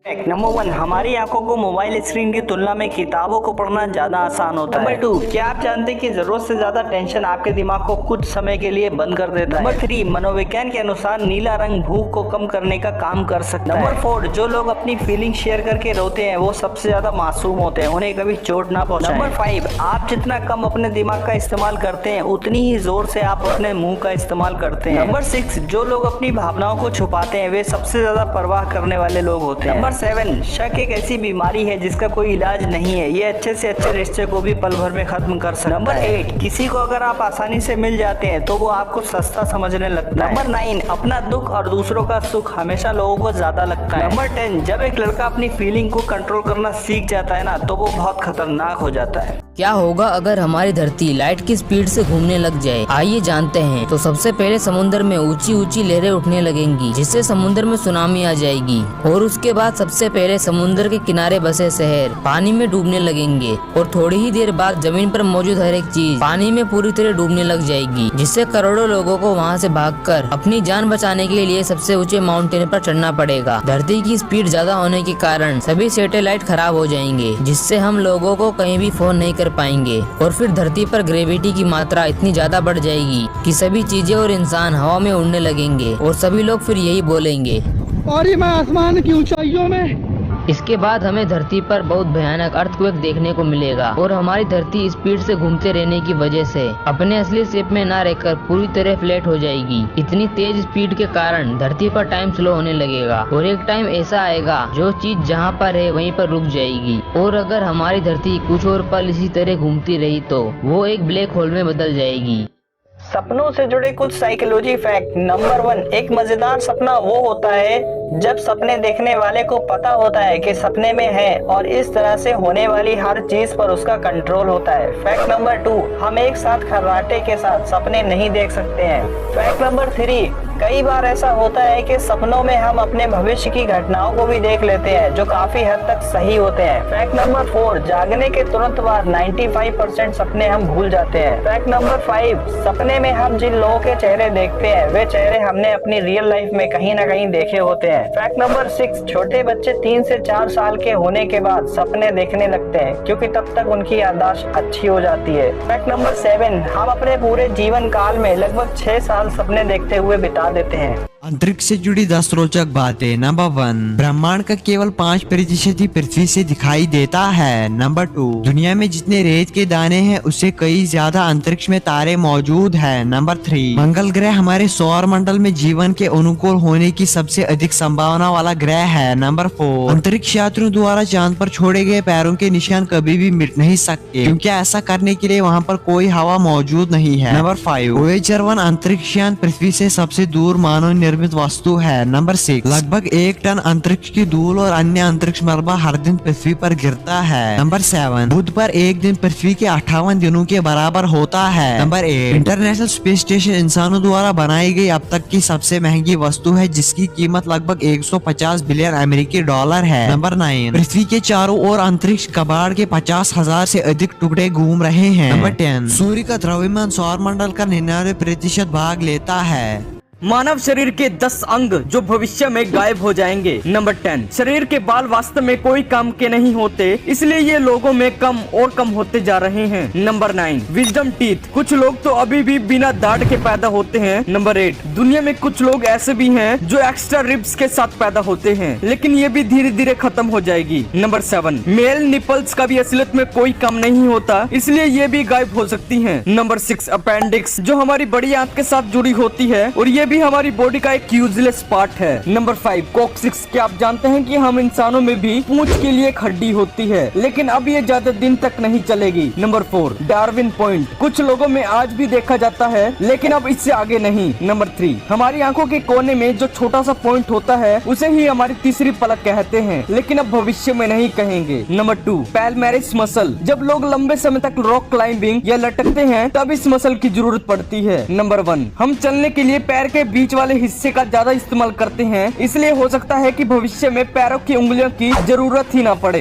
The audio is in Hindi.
नंबर 1, हमारी आंखों को मोबाइल स्क्रीन की तुलना में किताबों को पढ़ना ज्यादा आसान होता है। नंबर 2, क्या आप जानते हैं कि जरूरत से ज्यादा टेंशन आपके दिमाग को कुछ समय के लिए बंद कर देता है। नंबर 3, मनोविज्ञान के अनुसार नीला रंग भूख को कम करने का काम कर सकता है। नंबर 4, जो लोग अपनी फीलिंग शेयर करके रोते हैं वो सबसे ज्यादा मासूम होते हैं, उन्हें कभी चोट ना पहुंचाएं। नंबर 5, आप जितना कम अपने दिमाग का इस्तेमाल करते हैं उतनी ही जोर से आप अपने मुंह का इस्तेमाल करते हैं। नंबर 6, जो लोग अपनी भावनाओं को छुपाते हैं वे सबसे ज्यादा परवाह करने वाले लोग होते हैं। नंबर 7, शक एक ऐसी बीमारी है जिसका कोई इलाज नहीं है, ये अच्छे से अच्छे रिश्ते को भी पल भर में खत्म कर सकता है। नंबर 8, किसी को अगर आप आसानी से मिल जाते हैं तो वो आपको सस्ता समझने लगता है। नंबर 9, अपना दुख और दूसरों का सुख हमेशा लोगों को ज्यादा लगता है। नंबर 10, जब एक लड़का अपनी फीलिंग को कंट्रोल करना सीख जाता है ना तो वो बहुत खतरनाक हो जाता है। क्या होगा अगर हमारी धरती लाइट की स्पीड से घूमने लग जाए? आइए जानते हैं। तो सबसे पहले समुद्र में ऊंची ऊंची लहरें उठने लगेंगी जिससे समुद्र में सुनामी आ जाएगी, और उसके बाद सबसे पहले समुद्र के किनारे बसे शहर पानी में डूबने लगेंगे, और थोड़ी ही देर बाद जमीन पर मौजूद हर एक चीज पानी में पूरी तरह डूबने लग जाएगी, जिससे करोड़ों लोगों को वहाँ से भागकर अपनी जान बचाने के लिए सबसे ऊंचे माउंटेन पर चढ़ना पड़ेगा। धरती की स्पीड ज्यादा होने के कारण सभी सैटेलाइट खराब हो जाएंगे, जिससे हम लोगों को कहीं भी फोन नहीं कर पाएंगे, और फिर धरती पर ग्रेविटी की मात्रा इतनी ज्यादा बढ़ जाएगी कि सभी चीजें और इंसान हवा में उड़ने लगेंगे, और सभी लोग फिर यही बोलेंगे, और मैं आसमान की ऊंचाइयों में। इसके बाद हमें धरती पर बहुत भयानक अर्थक्वेक देखने को मिलेगा, और हमारी धरती स्पीड से घूमते रहने की वजह से अपने असली शेप में ना रहकर पूरी तरह फ्लैट हो जाएगी। इतनी तेज स्पीड के कारण धरती पर टाइम स्लो होने लगेगा, और एक टाइम ऐसा आएगा जो चीज जहाँ पर है वहीं पर रुक जाएगी, और अगर हमारी धरती कुछ और पल इसी तरह घूमती रही तो वो एक ब्लैक होल में बदल जाएगी। सपनों से जुड़े कुछ साइकोलॉजी फैक्ट। नंबर 1, एक मजेदार सपना वो होता है जब सपने देखने वाले को पता होता है कि सपने में है और इस तरह से होने वाली हर चीज पर उसका कंट्रोल होता है। फैक्ट नंबर 2, हम एक साथ खर्राटे के साथ सपने नहीं देख सकते हैं। फैक्ट नंबर 3, कई बार ऐसा होता है कि सपनों में हम अपने भविष्य की घटनाओं को भी देख लेते हैं जो काफी हद तक सही होते हैं। फैक्ट नंबर 4, जागने के तुरंत बाद 95% सपने हम भूल जाते हैं। फैक्ट नंबर 5, सपने में हम जिन लोगों के चेहरे देखते हैं वे चेहरे हमने अपनी रियल लाइफ में कहीं ना कहीं देखे होते हैं। फैक्ट नंबर 6, छोटे बच्चे 3 से 4 साल के होने के बाद सपने देखने लगते हैं क्योंकि तब तक उनकी याददाश्त अच्छी हो जाती है। फैक्ट नंबर 7, हम अपने पूरे जीवन काल में लगभग 6 साल सपने देखते हुए बिता देते हैं। अंतरिक्ष से जुड़ी 10 रोचक बातें। नंबर 1, ब्रह्मांड का केवल 5% ही पृथ्वी से दिखाई देता है। नंबर 2, दुनिया में जितने रेत के दाने हैं उससे कई ज्यादा अंतरिक्ष में तारे मौजूद हैं। नंबर 3, मंगल ग्रह हमारे सौर मंडल में जीवन के अनुकूल होने की सबसे अधिक संभावना वाला ग्रह है। नंबर 4, अंतरिक्ष यात्रियों द्वारा चांद पर छोड़े गए पैरों के निशान कभी भी मिट नहीं सकते क्योंकि ऐसा करने के लिए वहाँ पर कोई हवा मौजूद नहीं है। नंबर 5, वोयेजर 1 अंतरिक्ष यान पृथ्वी से सबसे दूर मानव निर्मित वस्तु है। नंबर 6, लगभग 1 टन अंतरिक्ष की धूल और अन्य अंतरिक्ष मलबा हर दिन पृथ्वी पर गिरता है। नंबर 7, बुध पर एक दिन पृथ्वी के 58 दिनों के बराबर होता है। नंबर 8, इंटरनेशनल स्पेस स्टेशन इंसानों द्वारा बनाई गई अब तक की सबसे महंगी वस्तु है जिसकी कीमत लगभग 150 बिलियन अमेरिकी डॉलर है। नंबर 9, पृथ्वी के चारों ओर अंतरिक्ष कबाड़ के 50,000 से अधिक टुकड़े घूम रहे हैं। नंबर 10, सूर्य का द्रव्यमान सौर मंडल का 99% भाग लेता है। मानव शरीर के 10 अंग जो भविष्य में गायब हो जाएंगे। नंबर 10, शरीर के बाल वास्तव में कोई काम के नहीं होते, इसलिए ये लोगों में कम और कम होते जा रहे हैं। नंबर 9, विजडम टीथ, कुछ लोग तो अभी भी बिना दाढ़ के पैदा होते हैं। नंबर 8, दुनिया में कुछ लोग ऐसे भी हैं जो एक्स्ट्रा रिब्स के साथ पैदा होते हैं, लेकिन ये भी धीरे धीरे खत्म हो जाएगी। नंबर 7, मेल निपल्स का भी असलियत में कोई काम नहीं होता, इसलिए ये भी गायब हो सकती है। नंबर 6, अपेंडिक्स, जो हमारी बड़ी आंत के साथ जुड़ी होती है और ये भी हमारी बॉडी का एक यूजलेस पार्ट है। नंबर 5, कॉक्सिक्स, क्या आप जानते हैं कि हम इंसानों में भी पूंछ के लिए एक हड्डी होती है, लेकिन अब ये ज्यादा दिन तक नहीं चलेगी। नंबर 4, डार्विन पॉइंट, कुछ लोगों में आज भी देखा जाता है लेकिन अब इससे आगे नहीं। नंबर 3, हमारी आंखों के कोने में जो छोटा सा पॉइंट होता है उसे ही हमारी तीसरी पलक कहते हैं, लेकिन अब भविष्य में नहीं कहेंगे। नंबर 2, पैल्मेरिस मसल, जब लोग लंबे समय तक रॉक क्लाइंबिंग या लटकते हैं तब इस मसल की जरूरत पड़ती है। नंबर 1, हम चलने के लिए पैर के बीच वाले हिस्से का ज्यादा इस्तेमाल करते हैं, इसलिए हो सकता है कि भविष्य में पैरों की उंगलियों की जरूरत ही ना पड़े।